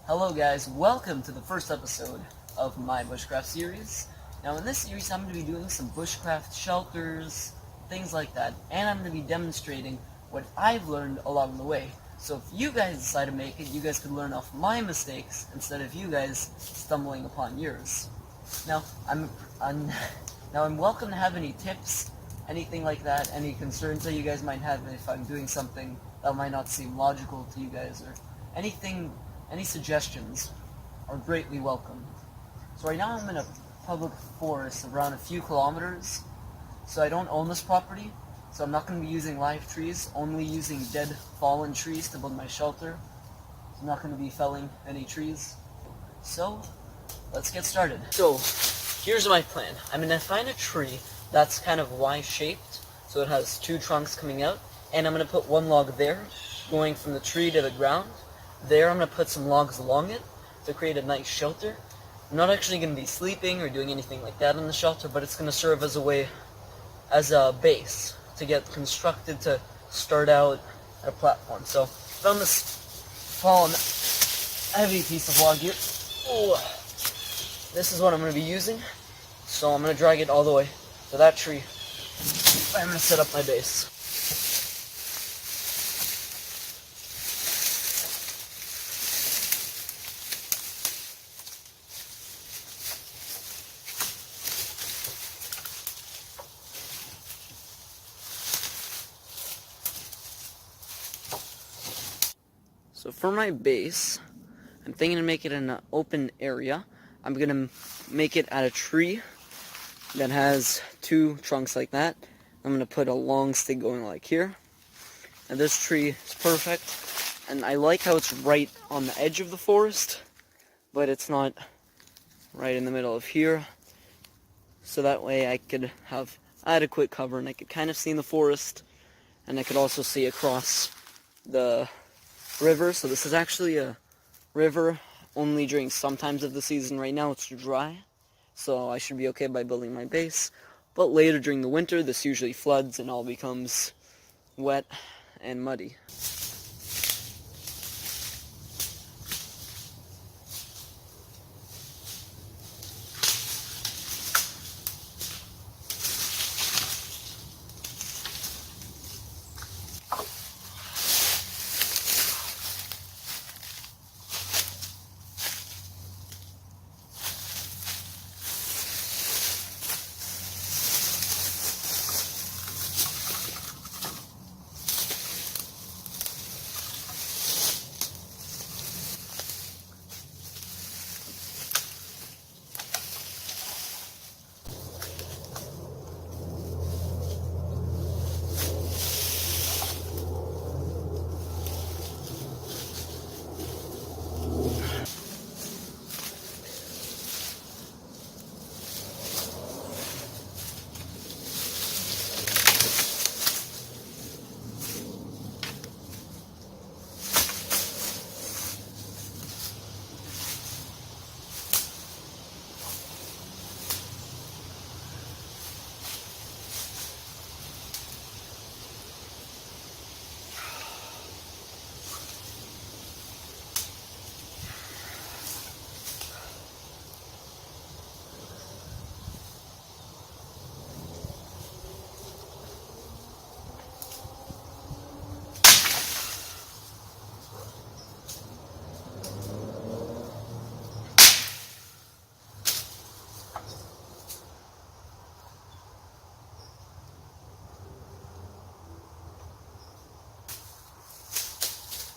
Hello guys, welcome to the first episode of my BushCraft series. Now in this series I'm going to be doing some BushCraft shelters, things like that, and I'm going to be demonstrating what I've learned along the way. So if you guys decide to make it, you guys could learn off my mistakes instead of you guys stumbling upon yours. Now I'm welcome to have any tips, anything like that, any concerns that you guys might have if I'm doing something that might not seem logical to you guys, or anything. Any suggestions are greatly welcome. So right now I'm in a public forest around a few kilometers, so I don't own this property, so I'm not going to be using live trees, only using dead fallen trees to build my shelter. I'm not going to be felling any trees. So let's get started. So here's my plan. I'm going to find a tree that's kind of Y-shaped, so it has two trunks coming out, and I'm going to put one log there, going from the tree to the ground. There, I'm going to put some logs along it to create a nice shelter. I'm not actually going to be sleeping or doing anything like that in the shelter, but it's going to serve as a base to get constructed to start out at a platform. So, found this fallen heavy piece of log here. Ooh. This is what I'm going to be using. So I'm going to drag it all the way to that tree. I'm going to set up my base. So for my base, I'm thinking to make it in an open area. I'm going to make it at a tree that has two trunks like that. I'm going to put a long stick going like here. And this tree is perfect. And I like how it's right on the edge of the forest, but it's not right in the middle of here. So that way I could have adequate cover and I could kind of see in the forest, and I could also see across the river. So this is actually a river only during some times of the season. Right now it's dry, so I should be okay by building my base. But later during the winter, this usually floods and all becomes wet and muddy.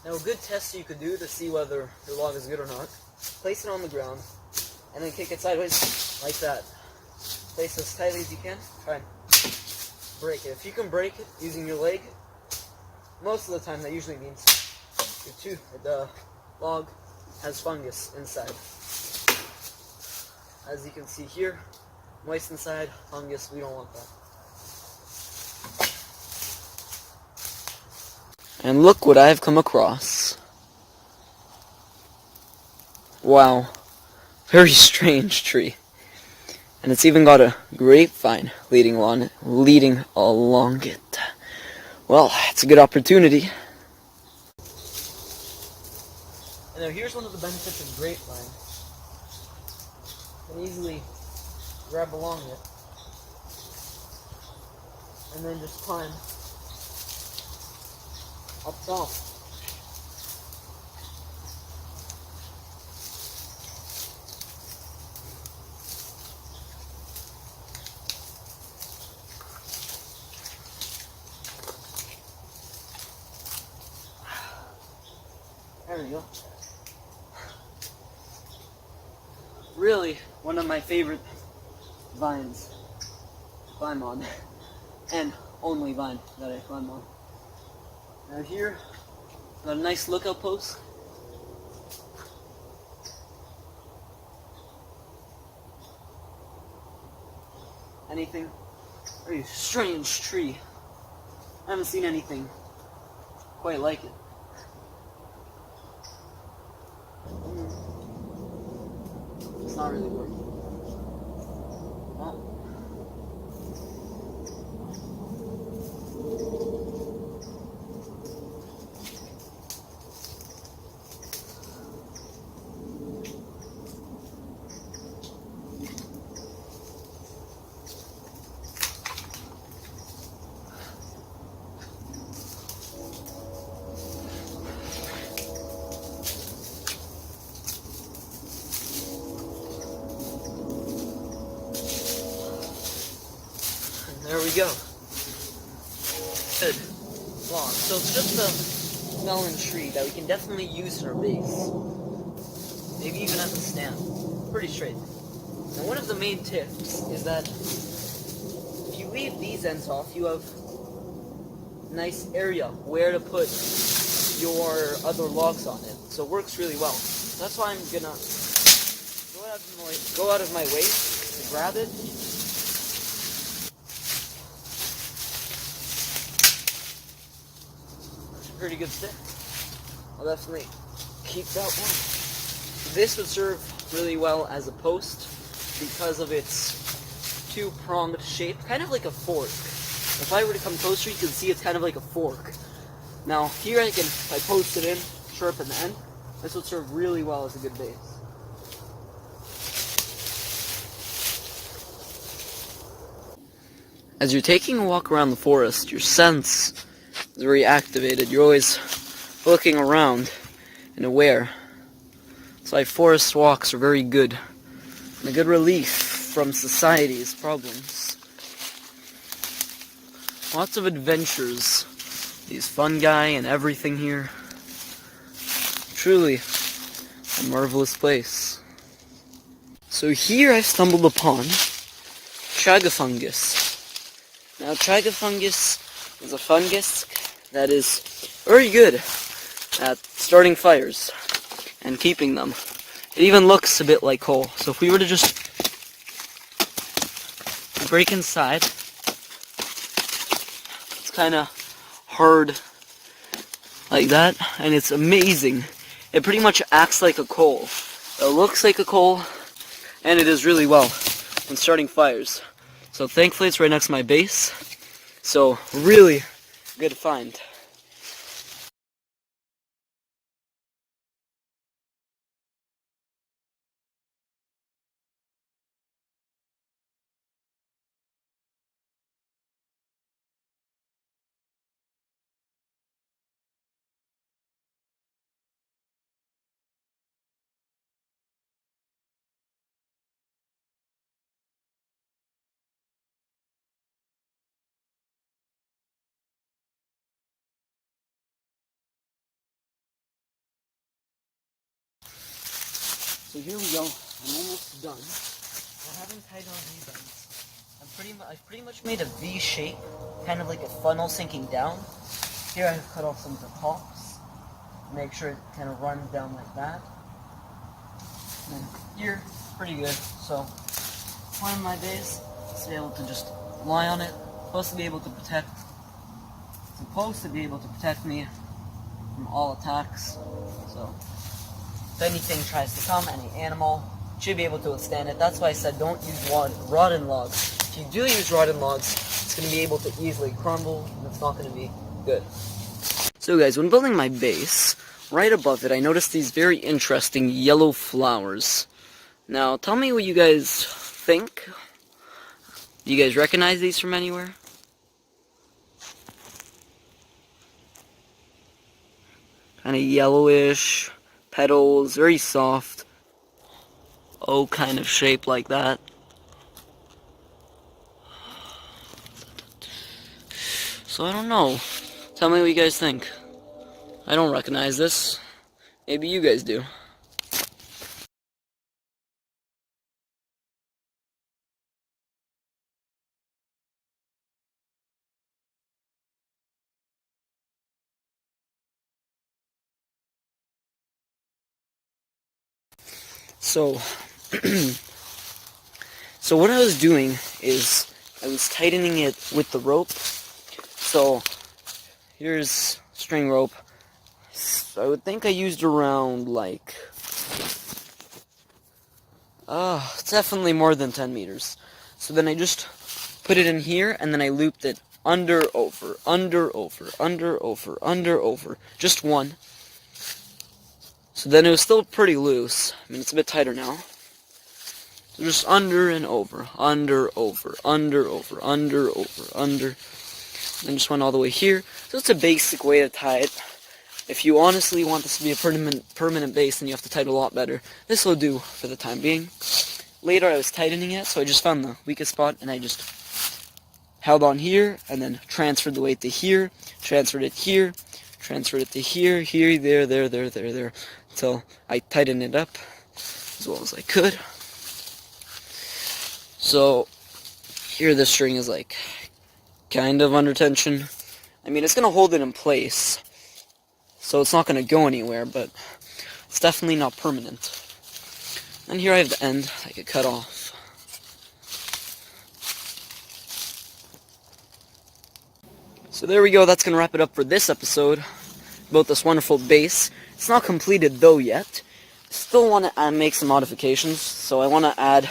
Now a good test you could do to see whether your log is good or not, place it on the ground, and then kick it sideways, like that. Place it as tightly as you can, try and break it. If you can break it using your leg, most of the time that usually means the log has fungus inside. As you can see here, moist inside, fungus, we don't want that. And look what I've come across. Wow. Very strange tree. And it's even got a grapevine leading along it. Well, it's a good opportunity. And now here's one of the benefits of grapevine. You can easily grab along it and then just climb up top. There we go. Really, one of my favorite vines to climb on, and only vine that I climb on. Now here, got a nice lookout post. Anything? Very strange tree. I haven't seen anything quite like it. It's not really working. Well, there we go. Good. Long. So it's just a melon tree that we can definitely use in our base. Maybe even as a stand. Pretty straight. Now one of the main tips is that if you leave these ends off, you have a nice area where to put your other logs on it. So it works really well. That's why I'm gonna go out of my way to grab it. Pretty good stick. I'll definitely keep that one. This would serve really well as a post because of its two-pronged shape, kind of like a fork. If I were to come closer, you can see it's kind of like a fork. Now here if I post it in, sharpen the end, this would serve really well as a good base. As you're taking a walk around the forest, your sense is very activated. You're always looking around and aware. That's why forest walks are very good. And a good relief from society's problems. Lots of adventures. These fungi and everything here. Truly a marvelous place. So here I've stumbled upon Chagafungus. Now Chagafungus is a fungus that is very good at starting fires and keeping them. It even looks a bit like coal. So if we were to just break inside, it's kind of hard like that, and it's amazing. It pretty much acts like a coal. It looks like a coal, and it is really well when starting fires. So thankfully it's right next to my base. So really good find. So here we go. I'm almost done. I haven't tied on these ends. I've pretty much made a V shape, kind of like a funnel sinking down. Here I've cut off some of the tops. Make sure it kind of runs down like that. And here, pretty good. So, point of my base, to be able to just lie on it. Supposed to be able to protect me from all attacks. So, if anything tries to come, any animal, should be able to withstand it. That's why I said don't use rotten logs. If you do use rotten logs, it's going to be able to easily crumble, and it's not going to be good. So guys, when building my base, right above it, I noticed these very interesting yellow flowers. Now, tell me what you guys think. Do you guys recognize these from anywhere? Kind of yellowish, petals, very soft. O kind of shape like that. So I don't know. Tell me what you guys think. I don't recognize this. Maybe you guys do. So, so what I was doing is I was tightening it with the rope. So here's string rope. So I would think I used around like, it's definitely more than 10 meters. So then I just put it in here and then I looped it under, over, under, over, under, over, under, over. Just one. So then it was still pretty loose. I mean, it's a bit tighter now. So just under and over, under, over, under, over, under, over, under. And just went all the way here. So it's a basic way to tie it. If you honestly want this to be a permanent base, then you have to tie it a lot better. This will do for the time being. Later I was tightening it, so I just found the weakest spot, and I just held on here, and then transferred the weight to here, transferred it here, transferred it to here, here, there, until I tightened it up as well as I could. So here the string is like kind of under tension. I mean, it's going to hold it in place, so it's not going to go anywhere, but it's definitely not permanent. And here I have the end I could cut off. So there we go, that's going to wrap it up for this episode about this wonderful base. It's not completed though yet. Still want to make some modifications, so I want to add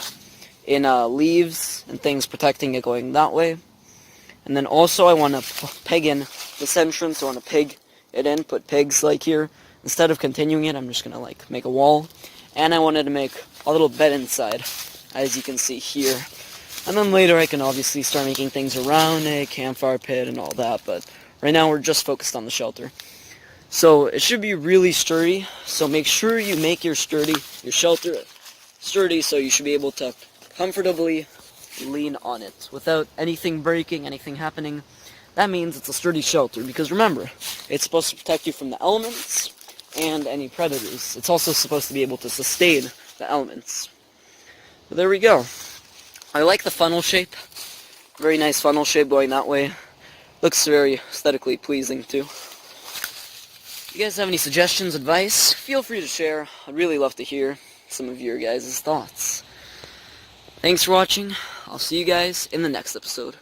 in leaves and things protecting it going that way. And then also I want to peg in this entrance. I want to peg it in, put pegs like here. Instead of continuing it, I'm just going to like make a wall. And I wanted to make a little bed inside, as you can see here. And then later I can obviously start making things around a campfire pit and all that, but right now we're just focused on the shelter. So it should be really sturdy, so make sure you make your shelter sturdy, so you should be able to comfortably lean on it without anything breaking, anything happening. That means it's a sturdy shelter, because remember, it's supposed to protect you from the elements and any predators. It's also supposed to be able to sustain the elements. But there we go. I like the funnel shape. Very nice funnel shape going that way. Looks very aesthetically pleasing too. If you guys have any suggestions, advice, feel free to share. I'd really love to hear some of your guys' thoughts. Thanks for watching. I'll see you guys in the next episode.